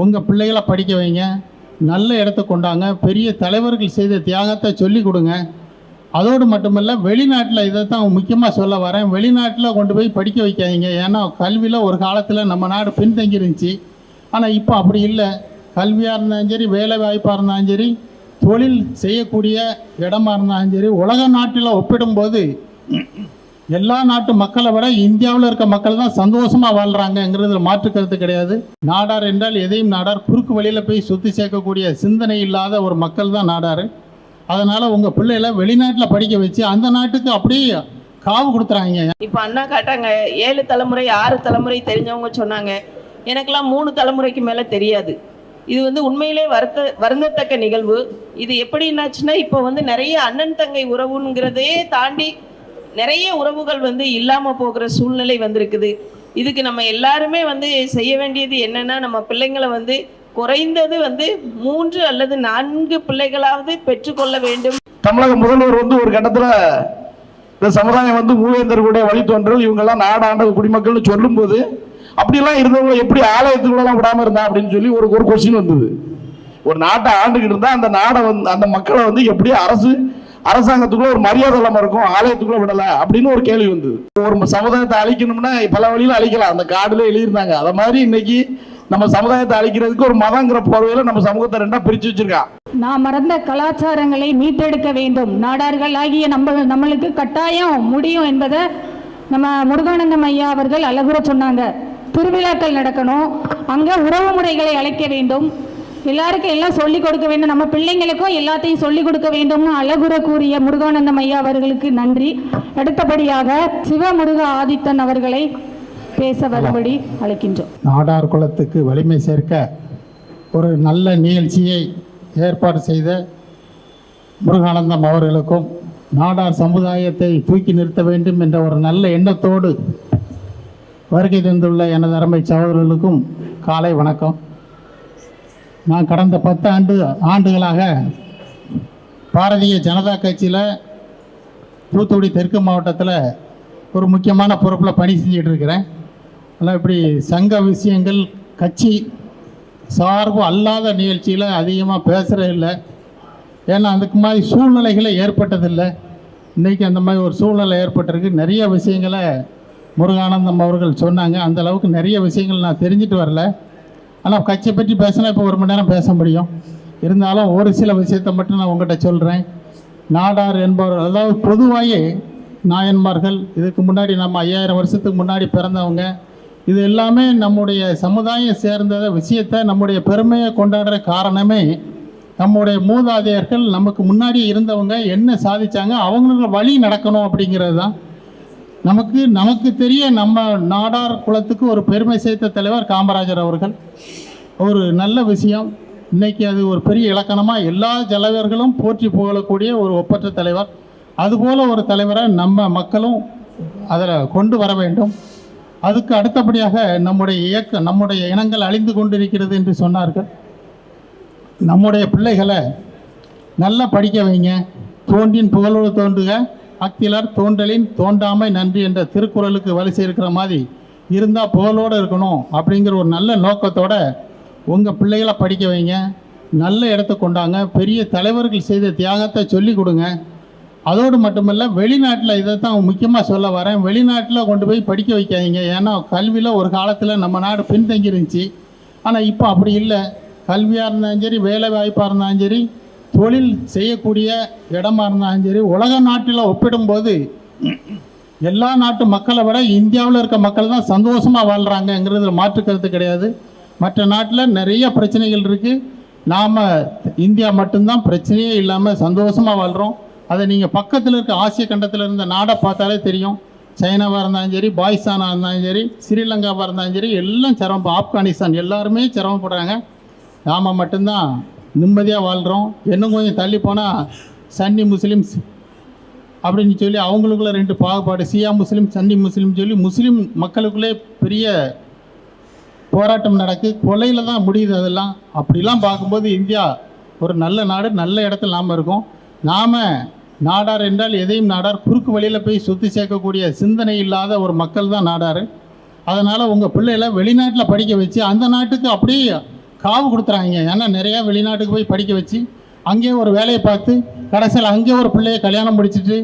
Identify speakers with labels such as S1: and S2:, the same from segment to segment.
S1: உங்கள் பிள்ளைகளை படிக்க வைங்க, நல்ல இடத்த கொண்டாங்க, பெரிய தலைவர்கள் செய்த தியாகத்தை சொல்லி கொடுங்க. அதோடு மட்டுமல்ல, வெளிநாட்டில் இதை தான் முக்கியமாக சொல்ல வரேன், வெளிநாட்டில் கொண்டு போய் படிக்க வைக்காதீங்க. ஏன்னா கல்வியில் ஒரு காலத்தில் நம்ம நாடு பின்தங்கி இருந்துச்சு. ஆனால் இப்போ அப்படி இல்லை. கல்வியாக இருந்தாலும் சரி, வேலை வாய்ப்பாக இருந்தாலும் சரி, தொழில் செய்யக்கூடிய இடமா இருந்தாலும் சரி, உலக நாட்டில் ஒப்பிடும்போது எல்லா நாட்டு மக்களை விட இந்தியாவில் இருக்க மக்கள் தான் சந்தோஷமாக வாழ்கிறாங்கங்கிறதுல மாற்று கருத்து கிடையாது. நாடார் என்றால் எதையும் நாடார், குறுக்கு வழியில் போய் சொத்து சேர்க்கக்கூடிய சிந்தனை இல்லாத ஒரு மக்கள் தான் நாடார். அதனால் உங்கள் பிள்ளைகளை வெளிநாட்டில் படிக்க வச்சு அந்த நாட்டுக்கு அப்படியே காவு கொடுத்துறாங்க.
S2: இப்போ அண்ணா காட்டாங்க 7 தலைமுறை 6 தலைமுறை தெரிஞ்சவங்க சொன்னாங்க. எனக்கெல்லாம் 3 தலைமுறைக்கு மேலே தெரியாது. இது உண்மையிலே வருந்தத்தக்க நிகழ்வு. இது எப்படின்னாச்சுன்னா, இப்போ நிறைய அண்ணன் தங்கை உறவுங்கிறதே தாண்டி நிறைய உறவுகள் இல்லாமல் போகிற சூழ்நிலை வந்திருக்குது. இதுக்கு நம்ம எல்லாருமே செய்ய வேண்டியது என்னன்னா, நம்ம பிள்ளைங்களை குறைந்தது 3 அல்லது 4 பிள்ளைகளாவது பெற்றுக்கொள்ள வேண்டும்.
S3: தமிழக முதல்வர் ஒரு கட்டத்தில் இந்த சமுதாயம் மூவேந்தர்களுடைய வழித்தோன்றல் இவங்கெல்லாம் நாடாண்ட குடிமக்கள்னு சொல்லும்போது, அப்படிலாம் இருந்தவங்க எப்படி ஆலயத்துக்குள்ளலாம் விடாமல் இருந்தா அப்படின்னு சொல்லி ஒரு கொஸ்டின் வந்தது. ஒரு நாட்டை ஆண்டுகிட்டு இருந்தா அந்த நாடை அந்த மக்களை எப்படி அரசாங்கத்துக்குள்ள ஒரு மரியாதை இல்லாம இருக்கும், ஆலயத்துக்குள்ள விடல அப்படின்னு ஒரு கேள்வி வந்தது. ஒரு சமுதாயத்தை அழிக்கணும்னா பல வழியில அழிக்கலாம், அந்த காடுல எழுதியிருந்தாங்க. அத மாதிரி இன்னைக்கு நம்ம சமுதாயத்தை அழிக்கிறதுக்கு ஒரு மதங்கிற போர்வையில நம்ம சமூகத்தை 2ஆ பிரிச்சு வச்சிருக்கான்.
S4: நாம் மறந்த கலாச்சாரங்களை மீட்டெடுக்க வேண்டும், நாடார்கள் ஆகிய நம்மளுக்கு கட்டாயம் முடியும் என்பதை நம்ம முருகானந்தம் ஐயா அவர்கள் அழகுற சொன்னாங்க. திருவிழாக்கள் நடக்கணும், அங்க உறவு முறைகளை அழைக்க வேண்டும், எல்லாருக்கும் எல்லாம் சொல்லிக் கொடுக்க வேண்டும், நம்ம பிள்ளைங்களுக்கும் எல்லாத்தையும் சொல்லிக் கொடுக்க வேண்டும்னு அழகுற கூறிய முருகானந்தம் ஐயா அவர்களுக்கு நன்றி. அடுத்தபடியாக சிவமுருக ஆதித்தன் அவர்களை பேச வரும்படி அழைக்கின்றோம்.
S1: நாடார் குலத்துக்கு வலிமை சேர்க்க ஒரு நல்ல நிகழ்ச்சியை ஏற்பாடு செய்த முருகானந்தம் அவர்களுக்கும், நாடார் சமுதாயத்தை தூக்கி நிறுத்த வேண்டும் என்ற ஒரு நல்ல எண்ணத்தோடு வருகை தந்துள்ள எனது அருமை சகோதரர்களுக்கும் காலை வணக்கம். நான் கடந்த 10 ஆண்டுகளாக பாரதிய ஜனதா கட்சியில் தூத்துக்குடி தெற்கு மாவட்டத்தில் ஒரு முக்கியமான பொறுப்பில் பணி செஞ்சிட்டு இருக்கிறேன். ஆனால் இப்படி சங்க விஷயங்கள், கட்சி சார்பு அல்லாத நிகழ்ச்சியில் அதிகமாக பேசுகிறதில்லை. ஏன்னா அதுக்கு மாதிரி சூழ்நிலைகளை ஏற்பட்டதில்லை. இன்றைக்கி அந்த மாதிரி ஒரு சூழ்நிலை ஏற்பட்டிருக்கு. நிறைய விஷயங்களை முருகானந்தம் அவர்கள் சொன்னாங்க. அந்த அளவுக்கு நிறைய விஷயங்கள் நான் தெரிஞ்சுட்டு வரல. ஆனால் கட்சியை பற்றி பேசினா இப்போ 1 மணி நேரம் பேச முடியும். இருந்தாலும் ஒரு சில விஷயத்தை மட்டும் நான் உங்கள்கிட்ட சொல்கிறேன். நாடார் என்பவர், அதாவது பொதுவாகவே நாயன்மார்கள், இதுக்கு முன்னாடி நம்ம 5000 வருஷத்துக்கு முன்னாடி பிறந்தவங்க, இது எல்லாமே நம்முடைய சமுதாயம் சேர்ந்த விஷயத்தை, நம்முடைய பெருமையை கொண்டாடுற காரணமே நம்முடைய மூதாதையர்கள், நமக்கு முன்னாடி இருந்தவங்க என்ன சாதித்தாங்க, அவங்களுக்கு வழி நடக்கணும் அப்படிங்கிறது தான். நமக்கு தெரிய நம்ம நாடார் குலத்துக்கு ஒரு பெருமை சேர்த்த தலைவர் காமராஜர் அவர்கள். ஒரு நல்ல விஷயம். இன்றைக்கி அது ஒரு பெரிய இலக்கணமாக எல்லா தலைவர்களும் போற்றி புகழக்கூடிய ஒரு ஒப்பற்ற தலைவர். அதுபோல் ஒரு தலைவரை நம்ம மக்களும் அதில் கொண்டு வர வேண்டும். அதுக்கு அடுத்தபடியாக நம்முடைய இனங்கள் அழிந்து கொண்டிருக்கிறது என்று சொன்னார்கள். நம்முடைய பிள்ளைகளை நல்லா படிக்க வைங்க. தோன்றின் புகழோடு தோன்றுக, அக்கிலர் தோன்றலின் தோன்றாமை நன்றி என்ற திருக்குறளுக்கு வழி சேர்க்கிற மாதிரி இருந்தால் புகழோடு இருக்கணும் அப்படிங்கிற ஒரு நல்ல நோக்கத்தோடு உங்கள் பிள்ளைகளை படிக்க வைங்க, நல்ல இடத்த கொண்டாங்க, பெரிய தலைவர்கள் செய்த தியாகத்தை சொல்லி கொடுங்க. அதோடு மட்டுமல்ல, வெளிநாட்டில் இதை தான் முக்கியமாக சொல்ல வரேன், வெளிநாட்டில் கொண்டு போய் படிக்க வைக்காதீங்க. ஏன்னா கல்வியில் ஒரு காலத்தில் நம்ம நாடு பின்தங்கி இருந்துச்சு. ஆனால் இப்போ அப்படி இல்லை. கல்வியாக இருந்தாலும் சரி, வேலை வாய்ப்பாக இருந்தாலும் சரி, தொழில் செய்யக்கூடிய இடமா இருந்தாலும் சரி, உலக நாட்டில் ஒப்பிடும்போது எல்லா நாட்டு மக்களை விட இந்தியாவில் இருக்க மக்கள் தான் சந்தோஷமாக வாழ்கிறாங்கங்கிறதுல மாற்று கருத்து கிடையாது. மற்ற நாட்டில் நிறைய பிரச்சனைகள் இருக்குது. நாம் இந்தியா மட்டும்தான் பிரச்சனையே இல்லாமல் சந்தோஷமாக வாழ்கிறோம். அதை நீங்கள் பக்கத்தில் இருக்க ஆசிய கண்டத்தில் இருந்த நாடை பார்த்தாலே தெரியும். சைனாவாக இருந்தாலும் சரி, பாகிஸ்தானாக இருந்தாலும் சரி, ஸ்ரீலங்காவாக இருந்தாலும் சரி, எல்லாம் சிரமம், ஆப்கானிஸ்தான் எல்லாருமே சிரமப்படுறாங்க. நாம் மட்டும்தான் நிம்மதியாக வாழ்கிறோம். இன்னும் கொஞ்சம் தள்ளி போனால் சன்னி முஸ்லீம்ஸ் அப்படின்னு சொல்லி அவங்களுக்குள்ள 2 பாகுபாடு, சியா முஸ்லீம், சன்னி முஸ்லீம் சொல்லி முஸ்லீம் மக்களுக்குள்ளே பெரிய போராட்டம் நடக்கு, கொலையில் தான் முடியுது. அதெல்லாம் அப்படிலாம் பார்க்கும்போது இந்தியா ஒரு நல்ல நாடு, நல்ல இடத்துல நாம் இருக்கோம். நாம் நாடார் என்றால் எதையும் நாடார், குறுக்கு வழியில் போய் சொத்து சேர்க்கக்கூடிய சிந்தனை இல்லாத ஒரு மக்கள் தான் நாடார். அதனால் உங்கள் பிள்ளைகளை வெளிநாட்டில் படிக்க வச்சு அந்த நாட்டுக்கு அப்படியே காவு கொடுத்துறாங்க. ஏன்னா நிறையா வெளிநாட்டுக்கு போய் படிக்க வச்சு அங்கேயே ஒரு வேலையை பார்த்து கடைசியில் அங்கேயே ஒரு பிள்ளையை கல்யாணம் முடிச்சுட்டு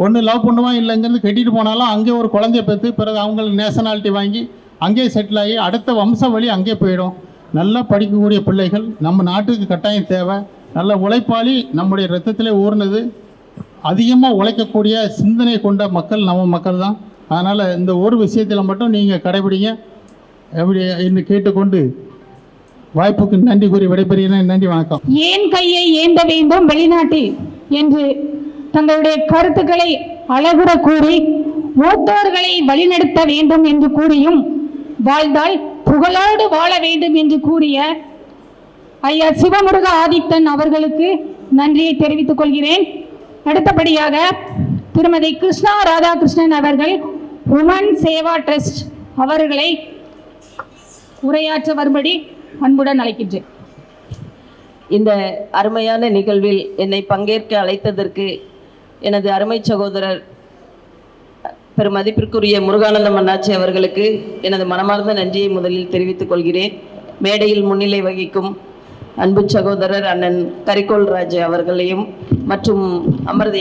S1: ஒன்று லவ் பண்ணுவான், இல்லை இங்கேருந்து கட்டிட்டு போனாலும் அங்கேயே ஒரு குழந்தைய பெற்று பிறகு அவங்களுக்கு நேஷனாலிட்டி வாங்கி அங்கேயே செட்டில் ஆகி அடுத்த வம்ச வழி அங்கேயே போயிடும். நல்லா படிக்கக்கூடிய பிள்ளைகள் நம்ம நாட்டுக்கு கட்டாயம் தேவை. நல்ல உழைப்பாளி நம்முடைய ரத்தத்திலே ஊர்னது. அதிகமாக உழைக்கக்கூடிய சிந்தனை கொண்ட மக்கள் நம்ம மக்கள் தான். அதனால் இந்த ஒரு விஷயத்தில் மட்டும் நீங்கள் கடைபிடிங்க எப்படி என்று கேட்டுக்கொண்டு வாய்ப்புக்கு நன்றி கூறி விடைபெறுகிறேன். நன்றி, வணக்கம்.
S4: ஏன் கையை ஏந்த வேண்டும் வெளிநாட்டில் என்று தங்களுடைய கருத்துக்களை அழகுற கூறி மூத்தோர்களை வழிநடத்த வேண்டும் என்று கூறியும் வாழ்ந்தால் புகழோடு வாழ வேண்டும் என்று கூறிய ஐயா சிவமுருக ஆதித்தன் அவர்களுக்கு நன்றியை தெரிவித்துக் கொள்கிறேன். அடுத்தபடியாக திருமதி கிருஷ்ணா ராதாகிருஷ்ணன் அவர்கள் உமன் சேவா ட்ரஸ்ட் அவர்களை உரையாற்ற வரும்படி அன்புடன் அழைக்கின்றேன்.
S2: இந்த அருமையான நிகழ்வில் என்னை பங்கேற்க அழைத்ததற்கு எனது அருமை சகோதரர் பெருமதிப்பிற்குரிய முருகானந்தம் அண்ணாச்சி அவர்களுக்கு எனது மனமார்ந்த நன்றியை முதலில் தெரிவித்துக் கொள்கிறேன். மேடையில் முன்னிலை வகிக்கும் அன்பு சகோதரர் அண்ணன் கரிகோல் ராஜ் அவர்களையும் மற்றும்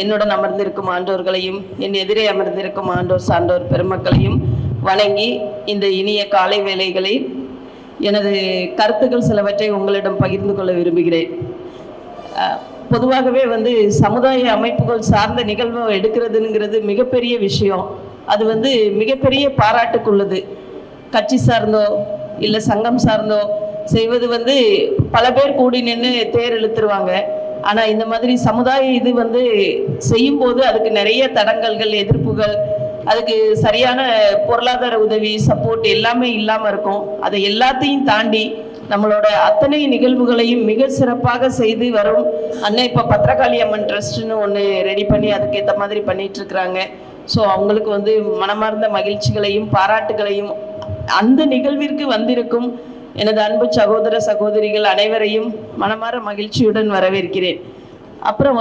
S2: என்னுடன் அமர்ந்திருக்கும் ஆண்டோர்களையும் என் எதிரே அமர்ந்திருக்கும் ஆண்டோர் சான்றோர் பெருமக்களையும் வணங்கி இந்த இனிய காலை வேளைகளில் எனது கருத்துக்கள் சிலவற்றை உங்களிடம் பகிர்ந்து கொள்ள விரும்புகிறேன். பொதுவாகவே சமுதாய அமைப்புகள் சார்ந்த நிகழ்வை எடுக்கிறதுங்கிறது மிகப்பெரிய விஷயம். அது மிகப்பெரிய பாராட்டுக்குள்ளது. கட்சி சார்ந்தோ இல்லை சங்கம் சார்ந்தோ செய்வது பல பேர் கூடி நின்று தேர் இழுத்துருவாங்க. ஆனால் இந்த மாதிரி சமுதாய இது செய்யும்போது அதுக்கு நிறைய தடங்கல்கள், எதிர்ப்புகள், அதுக்கு சரியான பொருளாதார உதவி, சப்போர்ட் எல்லாமே இல்லாமல் இருக்கும். அதை எல்லாத்தையும் தாண்டி நம்மளோட அத்தனை நிகழ்வுகளையும் மிக சிறப்பாக செய்து வரும் அண்ணன் இப்போ பத்திரகாளி அம்மன் ட்ரஸ்ட்னு ஒன்று ரெடி பண்ணி அதுக்கேற்ற மாதிரி பண்ணிட்டு இருக்கிறாங்க. ஸோ அவங்களுக்கு மனமார்ந்த மகிழ்ச்சிகளையும் பாராட்டுகளையும் அந்த நிகழ்விற்கு வந்திருக்கும் எனது அன்பு சகோதர சகோதரிகள் அனைவரையும் மனமார மகிழ்ச்சியுடன் வரவேற்கிறேன். அப்புறம்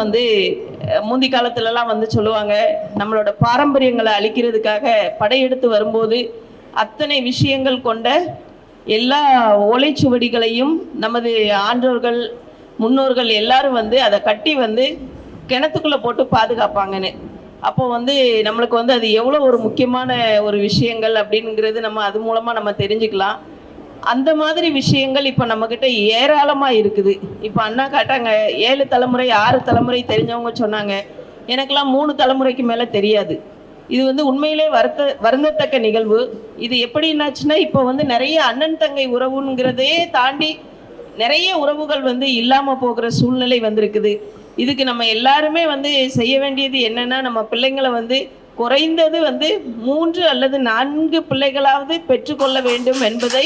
S2: முந்தி காலத்துலலாம் சொல்லுவாங்க, நம்மளோட பாரம்பரியங்களை அழிக்கிறதுக்காக படையெடுத்து வரும்போது அத்தனை விஷயங்கள் கொண்ட எல்லா ஓலைச்சுவடிகளையும் நமது ஆன்றோர்கள் முன்னோர்கள் எல்லாரும் அதை கட்டி கிணத்துக்குள்ளே போட்டு பாதுகாப்பாங்கன்னு. அப்போ நம்மளுக்கு அது எவ்வளோ ஒரு முக்கியமான ஒரு விஷயங்கள் அப்படிங்கிறது நம்ம அது மூலமாக நம்ம தெரிஞ்சுக்கலாம். அந்த மாதிரி விஷயங்கள் இப்போ நம்மக்கிட்ட ஏராளமாக இருக்குது. இப்போ அண்ணா காட்டாங்க 7 தலைமுறை 6 தலைமுறை தெரிஞ்சவங்க சொன்னாங்க. எனக்கெல்லாம் 3 தலைமுறைக்கு மேலே தெரியாது. இது உண்மையிலே வருந்தத்தக்க நிகழ்வு. இது எப்படின்னாச்சுன்னா இப்போ நிறைய அண்ணன் தங்கை உறவுங்கிறதே தாண்டி நிறைய உறவுகள் இல்லாமல் போகிற சூழ்நிலை வந்திருக்குது. இதுக்கு நம்ம எல்லாருமே செய்ய வேண்டியது என்னன்னா, நம்ம பிள்ளைங்களை குறைந்தது 3 அல்லது 4 பிள்ளைகளாவது பெற்றுக்கொள்ள வேண்டும் என்பதை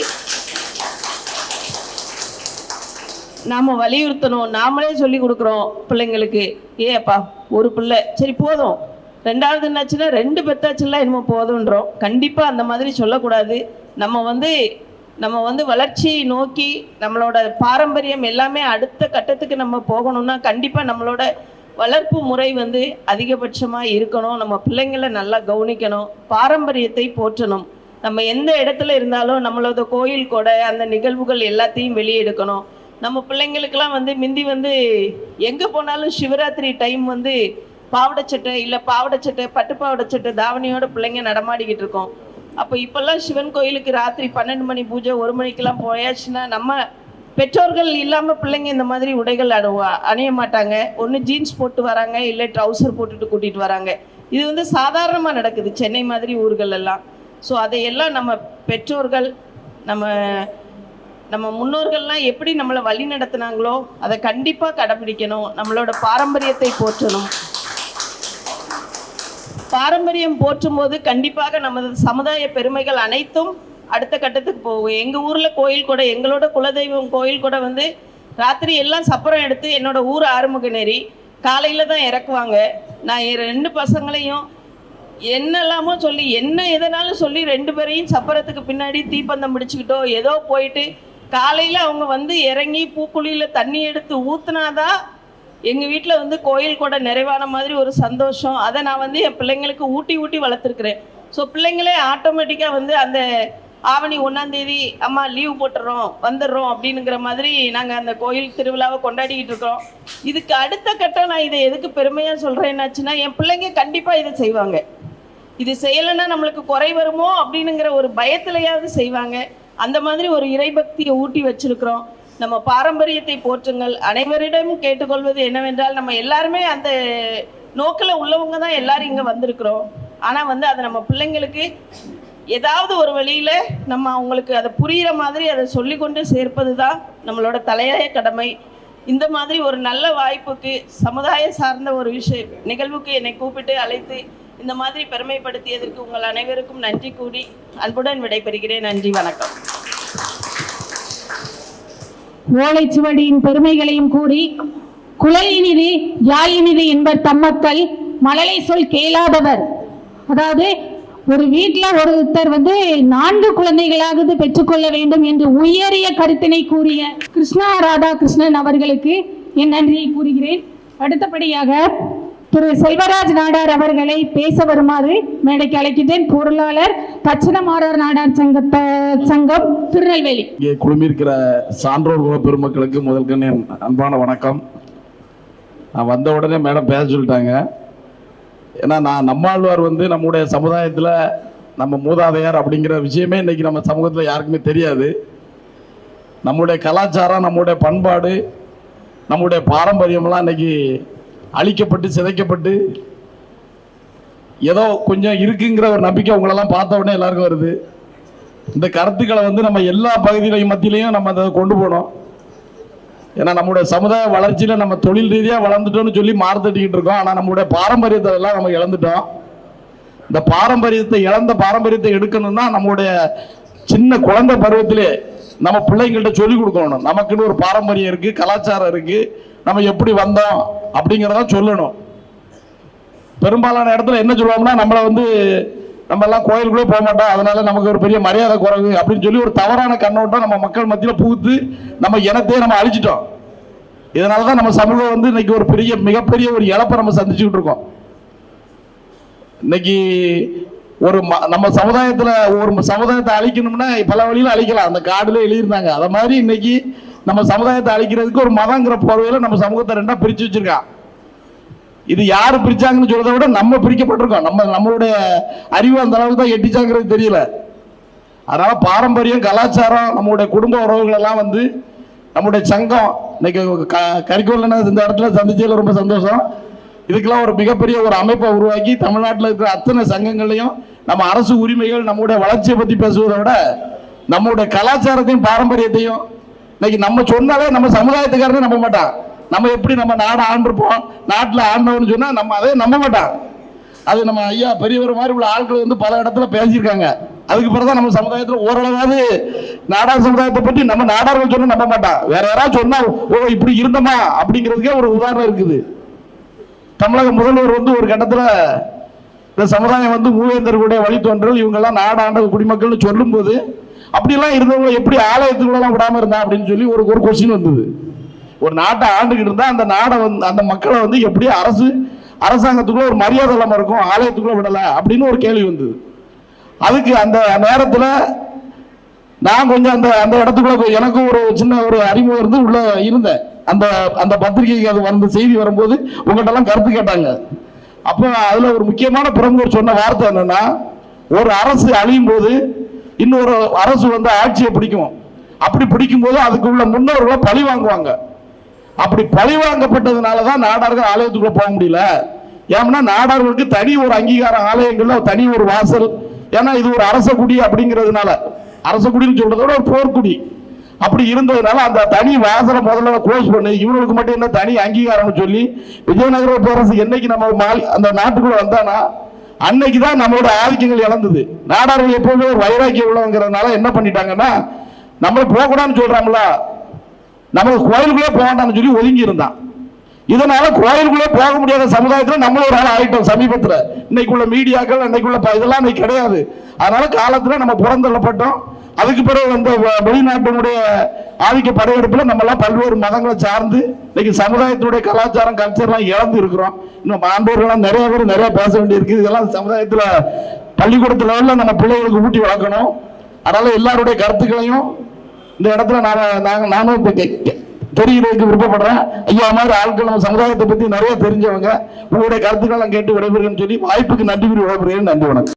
S2: நாம் வலியுறுத்தணும். நாமளே சொல்லி கொடுக்குறோம் பிள்ளைங்களுக்கு, ஏப்பா ஒரு பிள்ளை சரி போதும், 2வது என்னாச்சுன்னா 2 பெத்தாச்சுலாம் என்னமோ போதுன்றோம். கண்டிப்பாக அந்த மாதிரி சொல்லக்கூடாது. நம்ம வளர்ச்சியை நோக்கி நம்மளோட பாரம்பரியம் எல்லாமே அடுத்த கட்டத்துக்கு நம்ம போகணும்னா கண்டிப்பாக நம்மளோட வளர்ப்பு முறை அதிகபட்சமாக இருக்கணும். நம்ம பிள்ளைங்களை நல்லா கவனிக்கணும், பாரம்பரியத்தை போற்றணும். நம்ம எந்த இடத்துல இருந்தாலும் நம்மளோட கோயில் கொடை அந்த நிகழ்வுகள் எல்லாத்தையும் வெளியெடுக்கணும். நம்ம பிள்ளைங்களுக்கெல்லாம் மிந்தி எங்கே போனாலும் சிவராத்திரி டைம் பாவடைச்சட்டை இல்லை பாவடைச்சட்டை பட்டு பாவடைச்சட்டை தாவணியோட பிள்ளைங்க நடமாடிக்கிட்டு இருக்கோம். அப்போ இப்போல்லாம் சிவன் கோயிலுக்கு ராத்திரி 12 மணி பூஜை 1 மணிக்கெல்லாம் போயாச்சுன்னா நம்ம பெற்றோர்கள் இல்லாமல் பிள்ளைங்க இந்த மாதிரி உடைகள் அணிய மாட்டாங்க. ஒன்று ஜீன்ஸ் போட்டு வராங்க, இல்லை ட்ரௌசர் போட்டுட்டு கூட்டிகிட்டு வராங்க. இது சாதாரணமாக நடக்குது சென்னை மாதிரி ஊர்கள் எல்லாம். ஸோ அதையெல்லாம் நம்ம பெற்றோர்கள் நம்ம முன்னோர்கள்லாம் எப்படி நம்மளை வழி நடத்தினாங்களோ அதை கண்டிப்பாக கடைபிடிக்கணும். நம்மளோட பாரம்பரியத்தை போற்றணும். பாரம்பரியம் போற்றும் போது கண்டிப்பாக நமது சமுதாய பெருமைகள் அனைத்தும் அடுத்த கட்டத்துக்கு போகும். எங்கள் ஊரில் கோயில் கூட, எங்களோட குலதெய்வம் கோயில் கூட ராத்திரி எல்லாம் சப்பரம் எடுத்து என்னோட ஊர் ஆறுமுகநேரி காலையில் தான் இறக்குவாங்க. நான் 2 பசங்களையும் என்னெல்லாமோ சொல்லி எதனாலும் சொல்லி 2 பேரையும் சப்பரத்துக்கு பின்னாடி தீப்பந்தம் பிடிச்சிக்கிட்டோ ஏதோ போயிட்டு காலையில் அவங்க இறங்கி பூக்குழியில் தண்ணி எடுத்து ஊற்றுனாதான் எங்கள் வீட்டில் கோயில் கூட நிறைவான மாதிரி ஒரு சந்தோஷம். அதை நான் என் பிள்ளைங்களுக்கு ஊட்டி வளர்த்துருக்குறேன். ஸோ பிள்ளைங்களே ஆட்டோமேட்டிக்காக அந்த ஆவணி 1ஆம் தேதி அம்மா லீவ் போட்டுறோம் வந்துடுறோம் அப்படின்னுங்கிற மாதிரி நாங்கள் அந்த கோயில் திருவிழாவை கொண்டாடிக்கிட்டு இருக்கோம். இதுக்கு அடுத்த கட்டம் நான் இதை எதுக்கு பெருமையாக சொல்கிறேன்னாச்சுன்னா, என் பிள்ளைங்க கண்டிப்பாக இதை செய்வாங்க. இது செய்யலைன்னா நம்மளுக்கு குறை வருமோ அப்படின்னுங்கிற ஒரு பயத்திலையாவது செய்வாங்க. அந்த மாதிரி ஒரு இறைபக்தியை ஊட்டி வச்சிருக்கிறோம். நம்ம பாரம்பரியத்தை போற்றுங்கள். அனைவரிடமும் கேட்டுக்கொள்வது என்னவென்றால், நம்ம எல்லாருமே அந்த நோக்கில் உள்ளவங்க தான் எல்லாரும் இங்கே வந்திருக்கிறோம். ஆனால் அதை நம்ம பிள்ளைங்களுக்கு ஏதாவது ஒரு வழியில் நம்ம அவங்களுக்கு அதை புரிகிற மாதிரி அதை சொல்லிக்கொண்டு சேர்ப்பது தான் நம்மளோட தலையாய கடமை. இந்த மாதிரி ஒரு நல்ல வாய்ப்புக்கு, சமுதாய சார்ந்த ஒரு நிகழ்வுக்கு என்னை கூப்பிட்டு அழைத்து இந்த மாதிரி பெருமைப்படுத்தியதற்கு உங்கள் அனைவருக்கும் நன்றி கூறி அன்புடன் விடைபெறுகிறேன். நன்றி, வணக்கம்.
S4: ஓலைச்சுவடியின் பெருமைகளையும் கூறி, குழலினிது யாழினிது என்பர் தம்மக்கள் மழலை சொல் கேளாதவர். அதாவது ஒரு வீட்டில் ஒருத்தர் 4 குழந்தைகளாவது பெற்றுக்கொள்ள வேண்டும் என்று உயரிய கருத்தினை கூறிய கிருஷ்ணா ராதாகிருஷ்ணன் அவர்களுக்கு என் நன்றியை கூறுகிறேன். அடுத்தபடியாக திரு செல்வராஜ் நாடார் அவர்களை பேச வருமாறு மேடைக்கு அழைக்கிறேன். பொருளாளர் தட்சிணமாறார் நாடார் சங்கம், திருநெல்வேலி.
S3: இங்கே குழுமியிருக்கிற சான்றோர் குல பெருமக்களுக்கு முதல்கண் என் அன்பான வணக்கம். நான் வந்த உடனே மேடம் பேச சொல்லிட்டாங்க. ஏன்னா நம்மாழ்வார் நம்முடைய சமுதாயத்தில் நம்ம மூதாதையார் அப்படிங்கிற விஷயமே இன்னைக்கு நம்ம சமூகத்தில் யாருக்குமே தெரியாது. நம்முடைய கலாச்சாரம், நம்முடைய பண்பாடு, நம்முடைய பாரம்பரியம்லாம் இன்னைக்கு அழிக்கப்பட்டு சிதைக்கப்பட்டு ஏதோ கொஞ்சம் இருக்குங்கிற ஒரு நம்பிக்கை உங்களெல்லாம் பார்த்த உடனே எல்லாருக்கும் வருது. இந்த கருத்துக்களை நம்ம எல்லா பகுதியிலையும் மத்தியிலையும் நம்ம அதை கொண்டு போனோம். ஏன்னா நம்முடைய சமுதாய வளர்ச்சியில் நம்ம தொழில் ரீதியாக வளர்ந்துட்டோம்னு சொல்லி மாறுதட்டிக்கிட்டு இருக்கோம். ஆனால் நம்முடைய பாரம்பரியத்தை எல்லாம் நம்ம இழந்துட்டோம். இந்த பாரம்பரியத்தை எடுக்கணும்னா நம்முடைய சின்ன குழந்தை பருவத்திலே நம்ம பிள்ளைங்கள்ட்ட சொல்லி கொடுக்கணும். நமக்குன்னு ஒரு பாரம்பரியம் இருக்கு, கலாச்சாரம் இருக்கு, நம்ம எப்படி வந்தோம் அப்படிங்கிறத சொல்லணும். பெரும்பாலான இடத்துல என்ன சொல்லுவோம்னா, நம்ம எல்லாம் கோயிலுக்குள்ளே போக மாட்டோம், அதனால நமக்கு ஒரு பெரிய மரியாதை குறைவு அப்படின்னு சொல்லி ஒரு தவறான கண்ணோட்டம் நம்ம மக்கள் மத்தியில் புகுத்து நம்ம இனத்தையே நம்ம அழிச்சிட்டோம். இதனாலதான் நம்ம சமூகம் இன்னைக்கு ஒரு மிகப்பெரிய ஒரு இழப்பை நம்ம சந்திச்சுக்கிட்டு இருக்கோம். இன்னைக்கு நம்ம சமுதாயத்தில் ஒரு சமுதாயத்தை அழிக்கணும்னா பல வழியில் அழிக்கலாம். அந்த கார்டுல எழுதியிருந்தாங்க. அதை மாதிரி இன்னைக்கு நம்ம சமுதாயத்தை அழிக்கிறதுக்கு ஒரு மதங்கிற போர்வையில் நம்ம சமூகத்தை 2ஆ பிரிச்சு வச்சிருக்கான். இது யாரு பிரிச்சாங்கன்னு சொல்றதை விட நம்ம பிரிக்கப்பட்டிருக்கோம். நம்மளுடைய அறிவு அந்த அளவுக்கு தான் எட்டிச்சாங்கிறது தெரியல. அதனால பாரம்பரியம், கலாச்சாரம், நம்மளுடைய குடும்ப உறவுகள் எல்லாம் நம்முடைய சங்கம் இன்னைக்கு கரிக்கோல் இந்த இடத்துல சந்திச்சதுல ரொம்ப சந்தோஷம். இதுக்கெல்லாம் ஒரு மிகப்பெரிய ஒரு அமைப்பை உருவாக்கி தமிழ்நாட்டில் இருக்கிற அத்தனை சங்கங்களையும் நம்ம அரசு உரிமைகள், நம்முடைய வளர்ச்சியை பற்றி பேசுவதை விட நம்முடைய கலாச்சாரத்தையும் பாரம்பரியத்தையும் இன்னைக்கு நம்ம சொன்னாலே நம்ம சமுதாயத்துக்காரனே நம்ப மாட்டான். நம்ம எப்படி நம்ம நாடு ஆண்டிருப்போம், நாட்டில் ஆண்டவன்னு சொன்னா நம்ம அதே நம்ப மாட்டான். அது நம்ம ஐயா பெரியவர் மாதிரி உள்ள ஆட்கள் பல இடத்துல பேசியிருக்காங்க. அதுக்கு பிறகுதான் நம்ம சமுதாயத்தில் ஓரளவாவது நாடார் சமுதாயத்தை பற்றி நம்ம நாடார்கள் சொன்னா நம்ப மாட்டான். வேற யாராவது சொன்னா ஓ இப்படி இருந்தோமா அப்படிங்கிறதுக்கே ஒரு உதாரணம் இருக்குது. தமிழக முதல்வர் ஒரு கட்டத்தில் இந்த சமுதாயம் மூவேந்தர்களுடைய வழித்தோன்றல், இவங்கெல்லாம் நாடாண்ட குடிமக்கள்னு சொல்லும் போது அப்படியெல்லாம் இருந்தவங்க எப்படி ஆலயத்துக்குள்ளெல்லாம் விடாம இருந்தா அப்படின்னு சொல்லி ஒரு கொஸ்டின் வந்தது. ஒரு நாட்டை ஆண்டுகிட்டு இருந்தா அந்த நாடை அந்த மக்களை எப்படி அரசாங்கத்துக்குள்ள ஒரு மரியாதை இல்லாம இருக்கும், ஆலயத்துக்குள்ள விடல அப்படின்னு ஒரு கேள்வி வந்தது. அதுக்கு அந்த நேரத்துல நான் கொஞ்சம் அந்த இடத்துக்குள்ள எனக்கு ஒரு சின்ன ஒரு அறிமுகம் உள்ள இருந்தேன். அந்த பத்திரிகைக்கு அது வந்த செய்தி வரும்போது உங்கள்கிட்ட எல்லாம் கருத்து கேட்டாங்க. அப்ப அதுல ஒரு முக்கியமான பிரமுகர் சொன்ன வார்த்தை என்னன்னா, ஒரு அரசு அழியும் போது இன்னொரு அரசு ஆட்சியை பிடிக்கும். அப்படி பிடிக்கும் போது அதுக்கு உள்ள முன்னோர்களை பழி வாங்குவாங்க. அப்படி பழி வாங்கப்பட்டதுனாலதான் நாடார்கள் ஆலயத்துக்குள்ள போக முடியல. ஏன்னா நாடார்களுக்கு தனி ஒரு அங்கீகாரம், ஆலயங்கள்ல தனி ஒரு வாசல். ஏன்னா இது ஒரு அரச குடி அப்படிங்கிறதுனால, அரச குடின்னு சொல்றதோட ஒரு போர்க்குடி அப்படி இருந்ததுனால அந்த தனி வாசலை முதல்ல க்ளோஸ் பண்ணி இவங்களுக்கு மட்டும் என்ன தனி அங்கீகாரம்னு சொல்லி விஜயநகர பேரரசு என்னைக்கு நம்ம அந்த நாட்டுக்குள்ள வந்தானா அன்னைக்குதான் நம்மளோட ஆதிக்கங்கள் இழந்தது. நாடார்கள் எப்பவுமே ஒரு வைராக்கியம் உள்ளவங்கிறதுனால என்ன பண்ணிட்டாங்கன்னா, நம்மள போகக்கூடாதுன்னு சொல்றாங்களா, நமக்கு கோயிலுக்குள்ளே போக வேண்டாம்னு சொல்லி ஒதுங்கி இருந்தான். இதனால கோயிலுக்குள்ளே போக முடியாத சமுதாயத்தில் நம்மள ஒரு ஆள் ஆயிட்டோம். சமீபத்தில் இன்னைக்குள்ள மீடியாக்கள் அன்னைக்குள்ள இதெல்லாம் இன்னைக்கு கிடையாது. அதனால காலத்துல நம்ம புறந்தள்ளப்பட்டோம். அதுக்கு பிறகு வெளிநாட்டினுடைய ஆதிக்க படையெடுப்பில் நம்ம எல்லாம் பல்வேறு மதங்களை சார்ந்து இன்னைக்கு சமுதாயத்துடைய கலாச்சாரம் கல்ச்சர்லாம் இழந்து இருக்கிறோம். இன்னும் ஆண்டோர்கள்லாம் நிறைய பேர் நிறைய பேச வேண்டியிருக்கு. இதெல்லாம் சமுதாயத்தில் பள்ளிக்கூடத்துல நம்ம பிள்ளைகளுக்கு ஊட்டி வளர்க்கணும். அதனால எல்லாருடைய கருத்துக்களையும் இந்த இடத்துல நானும் தெரிகிறதுக்கு விருப்பப்படுறேன். ஐயா மாதிரி ஆட்கள் நம்ம சமுதாயத்தை பத்தி நிறைய தெரிஞ்சவங்க, உங்களுடைய கருத்துக்களை கேட்டு விடைபெறுகிறேன்னு சொல்லி வாய்ப்புக்கு நன்றி கூறி விடைபெறுகிறேன். நன்றி, வணக்கம்.